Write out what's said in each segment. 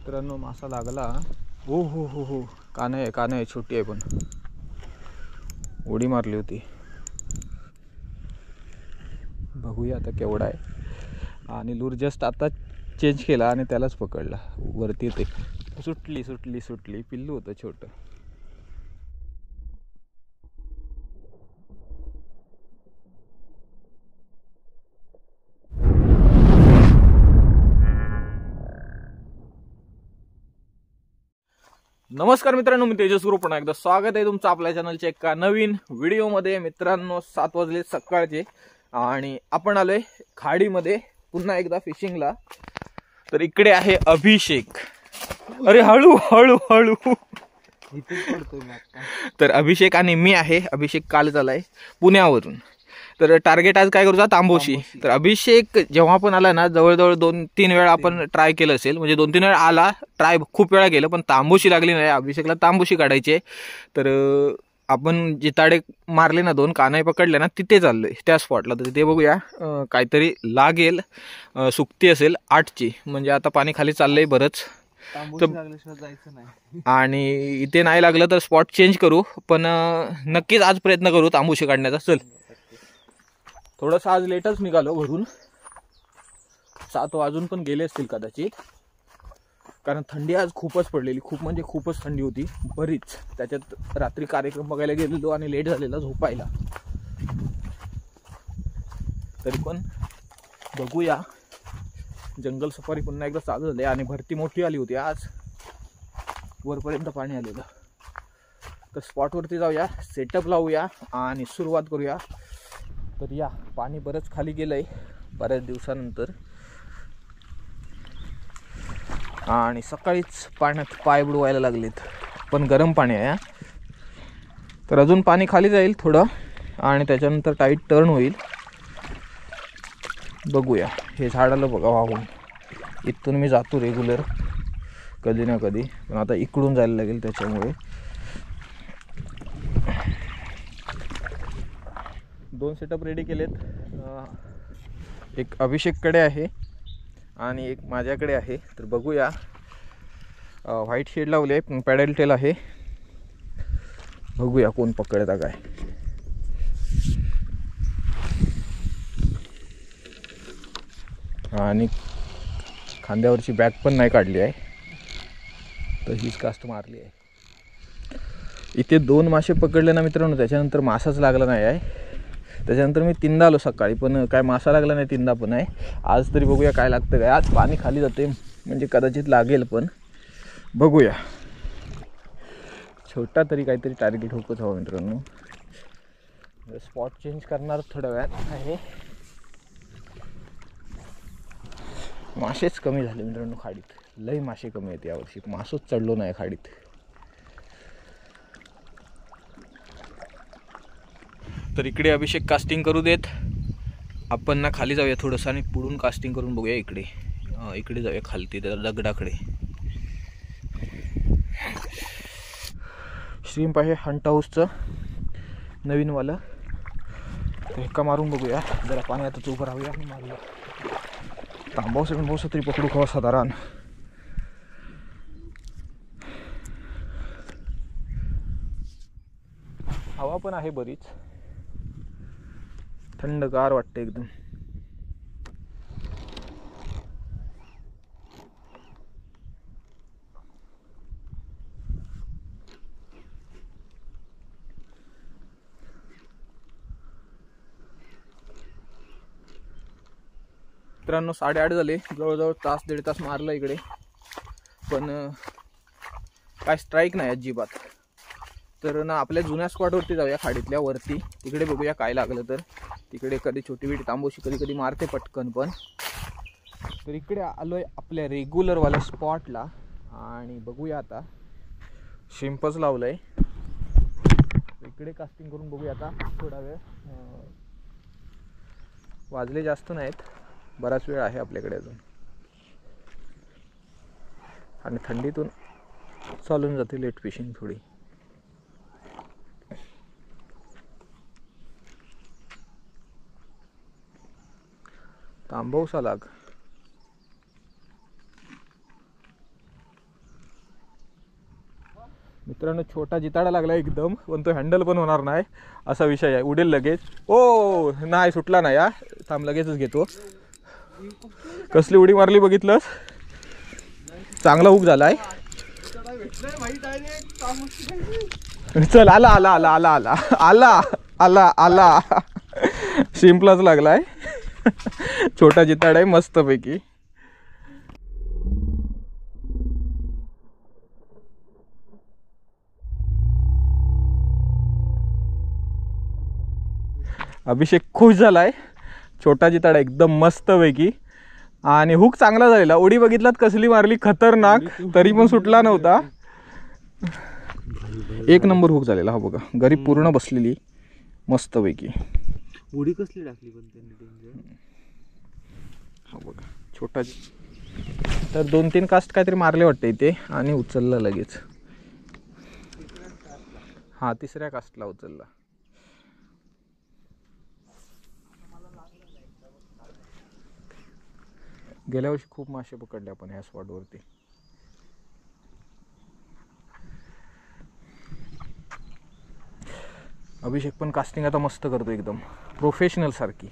मित्रांनो मासा लागला। हो हो हो हो, कान आहे छोटी आहे पण उडी मारली होती। बघूया आता केवढा आहे। आणि लूर जस्ट आता चेंज केला आणि त्यालाच पकडला वरती ते सुटली सुटली सुटली पिल्लू होतं छोटं। नमस्कार मित्रांनो, मी तेजस गुरु पुन्हा एकदा स्वागत आहे तुमचं आपल्या चॅनलच्या एका नवीन व्हिडिओमध्ये। मित्रांनो 7 वाजले सकाळचे आणि आपण आलोय खाडीमध्ये पुन्हा एकदा फिशिंगला। तर इकडे आहे अभिषेक। अरे हळू हळू हळू इथे पडतोय मी आता। तर अभिषेक आणि मी आहे। अभिषेक काल आलाय पुण्यावरून। तर टार्गेट आज काय करूचा, तांबोशी। तर अभिषेक जेव्हा पण आला ना, जवळजवळ 2-3 वेळा आपण ट्राय केलं असेल, म्हणजे 2-3 वेळा आला, ट्राय खूप वेळा केलं पण तांबोशी लागली नाही। अभिषेकला तांबोशी काढायची आहे। तर आपण जिताडे मारले ना, 2 कानाई पकडले ना, तिथे चाललोय त्या स्पॉटला। तर तिथे बघूया काहीतरी लागेल, सुकती असेल 8ची, म्हणजे आता पाणी खाली चाललंय बरंच। जायचं नाही आणि इथे नाही लागलं तर स्पॉट चेंज करू, पण नक्कीच आज प्रयत्न करू तांबोशी काढण्याचा। चल, थोडंसं आज लेटच निघालो घरून, 7 वाजून पण गेले असतील कदाचित, कारण थंडी आज खूपच पडलेली, खूप म्हणजे खूपच थंडी होती बरीच। त्याच्यात रात्री कार्यक्रम बघायला गेलेलो आणि लेट झालेला झोपायला। तरी पण बघूया, जंगल सफारी पुन्हा एकदा चालू झाली आणि भरती मोठी आली होती आज, वरपर्यंत पाणी आलेलं। तर स्पॉटवरती जाऊया, सेटअप लावूया आणि सुरुवात करूया। तर या, पाणी बरंच खाली गेलंय बऱ्याच दिवसानंतर, आणि सकाळीच पाण्यात पाय बुडवायला लागलेत, पण गरम पाणी आहे। तर अजून पाणी खाली जाईल थोडं आणि त्याच्यानंतर टाईट टर्न होईल। बघूया, हे झाडाला बघा वाहून, इथून मी जातो रेग्युलर कधी ना कधी, पण आता इकडून जायला लागेल त्याच्यामुळे। 2 सेटअप रेडी केलेत, एक अभिषेककडे आहे आणि एक माझ्याकडे आहे। तर बघूया, व्हाईट शेड लावले, पॅडल टेल आहे, बघूया कोण पकडता काय। आणि खांद्यावरची बॅग पण नाही काढली आहे, तर हीच कास्ट मारली आहे। इथे 2 मासे पकडले ना मित्रांनो, त्याच्यानंतर मासाच लागला नाही आहे। त्याच्यानंतर मी 3दा आलो सकाळी, पण काय मासा लागला नाही 3दा पण आहे। आज तरी बघूया काय लागतं काय। आज पाणी खाली जाते म्हणजे कदाचित लागेल, पण बघूया, छोटा तरी काहीतरी टार्गेट होतच हवं मित्रांनो। स्पॉट चेंज करणार थोड्या वेळात आहे। मासेच कमी झाले मित्रांनो खाडीत, लई मासे कमी आहेत यावर्षी, मासच चढलो नाही खाडीत। तर इकडे अभिषेक कास्टिंग करू देत, आपण ना खाली जाऊया थोडंसं आणि पुढून कास्टिंग करून बघूया। इकडे जाऊया खालती त्या दगडाकडे। श्रीम्प आहे हंट हाऊसचं नवीनवालं, तर एका मारून बघूया। जरा पाण्यातच उभं राहूया आणि मारूया। तांबवसा तरी पकडू खावा साधारण। हवा पण आहे बरीच, थंडगार वाटते एकदम। मित्रांनो 8:30 झाले, जवळजवळ 1-1.5 तास मारलं इकडे, पण काय स्ट्राईक नाही अजिबात। तर ना आपल्या जुन्या स्पॉटवरती जाऊया, खाडीतल्या वरती, तिकडे बघूया काय लागलं तर। तिकडे कधी छोटी बिटी तांबोशी कधी कधी मारते पटकन पण। तर इकडे आलोय आपल्या रेग्युलरवाल्या स्पॉटला आणि बघूया आता, शिंपच लावलंय। इकडे कास्टिंग करून बघूया आता थोडा वेळ। वाजले जास्त नाहीत, बराच वेळ आहे आपल्याकडे अजून, आणि थंडीतून चालून जाते लेट फिशिंग थोडी। तांबवसा लाग, मित्रांनो छोटा जिताडा लागला एकदम, पण तो हँडल पण होणार नाही असा विषय आहे, उडेल लगेच. ओ नाही सुटला नाही या, थांब लगेचच घेतो. कसली उडी मारली बघितलंस, चांगला हुक झालाय. चल आला आला आला आला आला आला आला आला, शिंपलाच लागलाय. छोटा जिताडा आहे मस्तपैकी. अभिषेक खुश झालाय, छोटा जिताडा एकदम मस्तपैकी. आणि हुक चांगला झालेला, उडी बघितलात कसली मारली खतरनाक, तरी पण सुटला नव्हता. एक नंबर हुक झालेला. हा बघा गरी पूर्ण बसलेली मस्तपैकी. उडी कसली टाकली पण त्यांनी डेंजर. हा बघा छोटा, तर 2-3 कास्ट काहीतरी मारले वाटते इथे आणि उचललं लगेच. हा तिसऱ्या कास्टला उचलला. गेल्या वर्षी खूप मासे पकडले आपण ह्या स्पॉटवरती. अभिषेक पण कास्टिंग आता मस्त करतो, एकदम प्रोफेशनल सारखी.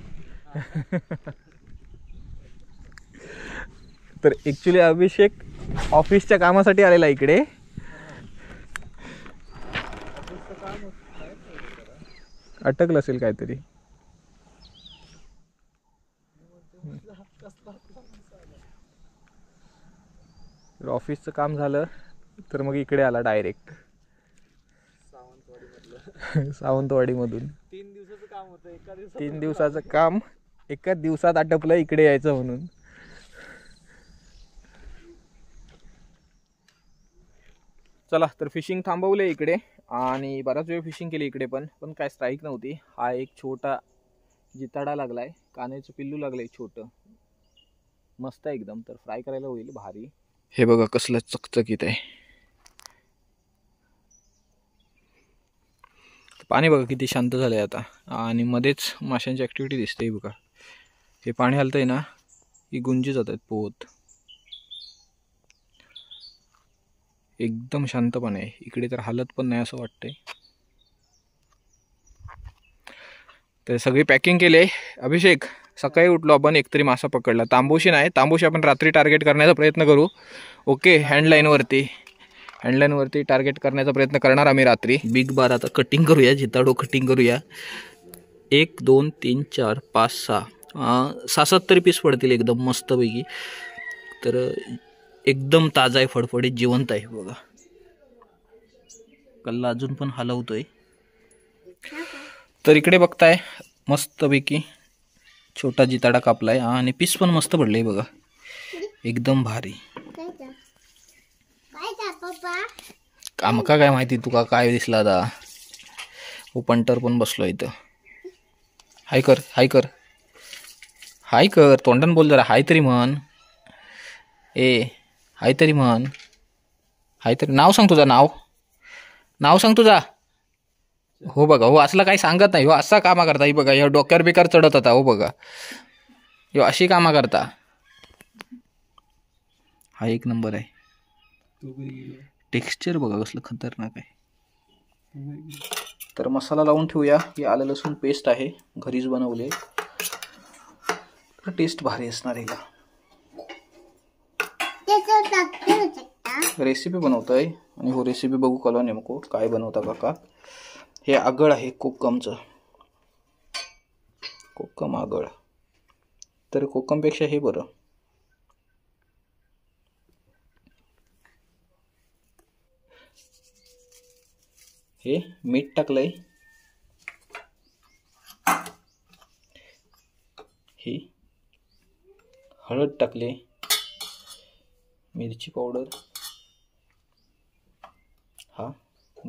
तर ॲक्च्युली अभिषेक ऑफिसच्या कामासाठी आलेला इकडे. अटकलं असेल काहीतरी. ऑफिसचं काम झालं तर मग इकडे आला डायरेक्ट सावंतवाडी मधून. 3 दिवसाचं काम होतं, एका दिवसात 3 दिवसाचं काम एका दिवसात आटपलं इकडे यायचं म्हणून. चला तर फिशिंग थांबवले इकडे आणि बराच वेळ फिशिंग केली इकडे, पण काय स्ट्राईक नव्हती. हा एक छोटा जिताडा लागलाय, कान्याचं पिल्लू लागलंय छोटं, मस्त आहे एकदम. तर फ्राय करायला होईल भारी. हे बघा कसलं चकचकीत आहे पाणी, बघा किती शांत झालंय आता. आणि मध्येच माशांची ॲक्टिव्हिटी दिसते बघा. हे पाणी हलतंय ना, ही गुंजी जात आहेत पोहत. एकदम शांतपणे आहे इकडे, तर हालत पण नाही असं वाटतंय. तर सगळी पॅकिंग केली आहे. अभिषेक सकाळी उठलो आपण, एकतरी मासा पकडला. तांबूशी नाही, तांबूशी आपण रात्री टार्गेट करण्याचा प्रयत्न करू. ओके, हँडलाईनवरती टार्गेट करण्याचा प्रयत्न करणार आम्ही रात्री. बिग बार आता कटिंग करूया, जिताडो कटिंग करूया. 1 2 3 4 5 6 6-7 तरी पीस पडतील एकदम मस्तपैकी. तर एकदम ताजा आहे, फडफडीत जिवंत आहे बघा. कल्ला अजून पण हलवतोय. तर इकडे बघताय मस्तपैकी छोटा जिताडा कापलाय आणि पीस पण मस्त पडले बघा, एकदम भारी. आमका काय माहिती तुका काय दिसला आता. हो पंटर पण बसलो इथं. हाय कर हाय कर हाय कर, तोंडान बोल जरा. हाय तरी म्हण, हाय तरी म्हण, हाय तरी. नाव सांग तुझं, नाव सांग तुझा. हो बघा, हो असला काही सांगत नाही. हो असा कामा करता, ही बघा ह्या डोक्यावर बेकार चढत होता. हो बघा ह्यो अशी कामा करता. हा एक नंबर आहे. टेक्स्चर बघा कसलं खतरनाक आहे. तर मसाला लावून ठेवूया. ही आलं लसूण पेस्ट आहे, घरीच बनवले. टेस्ट भारी असणार आहे. रेसिपी बनवतोय आणि हो रेसिपी बघू कळवा नेमको काय बनवता काका. हे आगळ आहे कोकमचं, कोकम आगळ. तर कोकमपेक्षा हे बरं. हे मीठ टाकलंय, ही हळद टाकले, मिरची पावडर, हा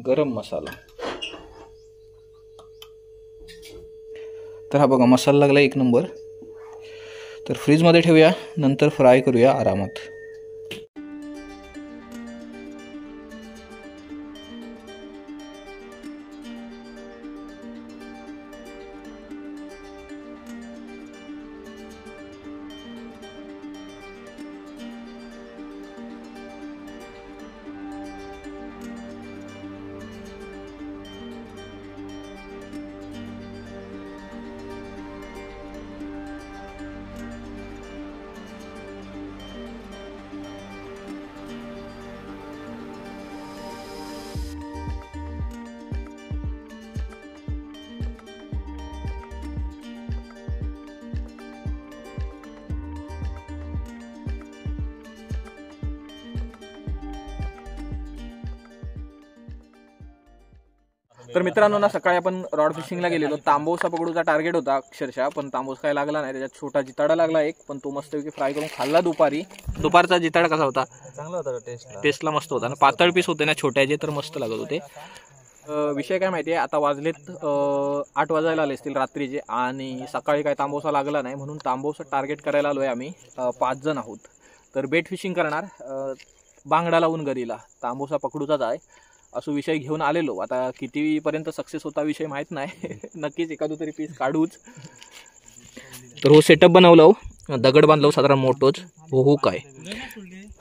गरम मसाला. तर हा बघा मसाला लागला एक नंबर. तर फ्रीजमध्ये ठेवूया, नंतर फ्राय करूया आरामात. तर मित्रांनो ना, सकाळी आपण रॉड फिशिंगला गेलेलो. तांबोसा पकडूचा टार्गेट होता अक्षरशः, पण तांबोस काय लागला नाही. त्याच्यात छोटा जिताडा लागला एक, पण तो मस्तपैकी फ्राय करून खाल्ला दुपारी. दुपारचा जिताडा कसा होता? चांगला होता टेस्टला मस्त होता ना. पातळ पीस होते ना छोट्याचे, तर मस्त लागत होते. विषय काय माहिती आहे, आता वाजलेत 8 वाजायला आले असतील रात्रीचे, आणि सकाळी काय तांबोसा लागला नाही, म्हणून तांबोसा टार्गेट करायला आलो आहे आम्ही. 5 जण आहोत. तर बेट फिशिंग करणार, बांगडा लावून गरीला. तांबोसा पकडूचाच आहे असं विषय घेऊन आलेलो. आता कितीपर्यंत सक्सेस होता विषय माहीत नाही. नक्कीच एखादं तरी पीस काढूच. तर हो सेटअप बनवलं, दगड बांधलो साधारण मोठोच. हो काय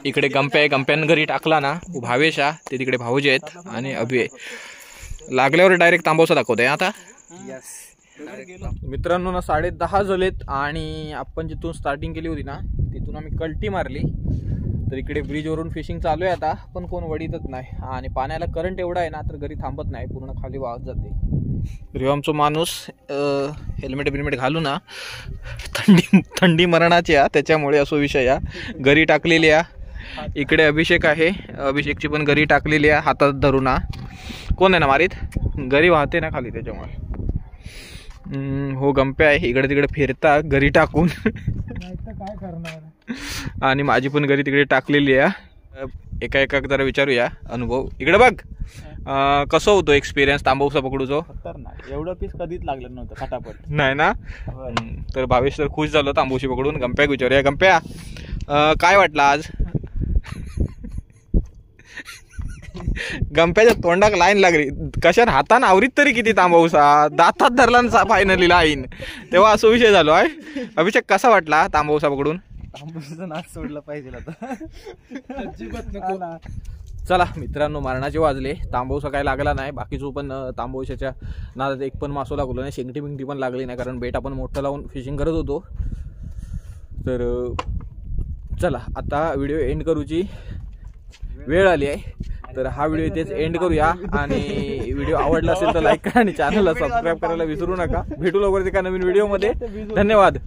इकडे गंप्या आहे, गंप्यानं घरी टाकला ना. भावेश ते तिकडे भाऊजी आहेत, आणि अभि आहे. लागल्यावर डायरेक्ट तांबोसा दाखवतोय आता. मित्रांनो ना, 10:30 झालेत, आणि आपण जिथून स्टार्टिंग केली होती ना, तिथून आम्ही कल्टी मारली. तर इकडे ब्रिजवरून फिशिंग चालू आहे आता, पण कोण वडीतच नाही, आणि पाण्याला करंट एवढा आहे ना, तर घरी थांबत नाही, पूर्ण खाली वाहत जाते. रिवामचा माणूस हेल्मेट बिल्मेट घालू ना, थंडी मरणाची आहे, त्याच्यामुळे असो विषय आहे. घरी टाकलेली आहे. इकडे अभिषेक आहे, अभिषेकची पण घरी टाकलेली आहे, हातात धरून. कोण आहे ना मारीत, घरी वाहते ना खाली, त्याच्यामुळे. हो गंप्या आहे, इकडे तिकडे फिरता घरी टाकून. काय करणार. आणि माझी पण घरी तिकडे टाकलेली आहे. एका जरा विचारूया अनुभव. इकडे बघ, कसं होतो एक्सपिरियन्स तांबोसा पकडूचो? खतरनाक. एवढं पीस कधीच लागलं नव्हतं फटाफट. नाही ना. तर भावेश तर खुश झालो तांबोशी पकडून. गंप्या विचारूया. गंप्या, काय वाटलं आज? गंप्याच्या तोंडाक लाईन लागली. कशात हातान आवरीत तरी किती तांबोसा, दातात धरला फायनली लाईन. तेव्हा असं विषय झालो आहे. अभिषेक कसा वाटला तांबोसा पकडून? तांबूचा नाच सोडला पाहिजे आता. चला मित्रांनो, मारणाचे वाजले. तांबोसा काय लागला नाही. बाकीचो पण तांबोशाच्या नादात एक पण मासो लागलो नाही. शेंगटी बिंगटी पण लागली नाही, कारण बेट आपण मोठं लावून फिशिंग करत होतो. तर चला आता व्हिडिओ एंड करूची वेळ आली आहे. तर हा व्हिडिओ इथेच एंड करूया. आणि व्हिडिओ आवडला असेल तर लाईक करा, आणि चॅनलला सबस्क्राईब करायला विसरू नका. भेटू लवकरच एका नवीन व्हिडिओमध्ये. धन्यवाद.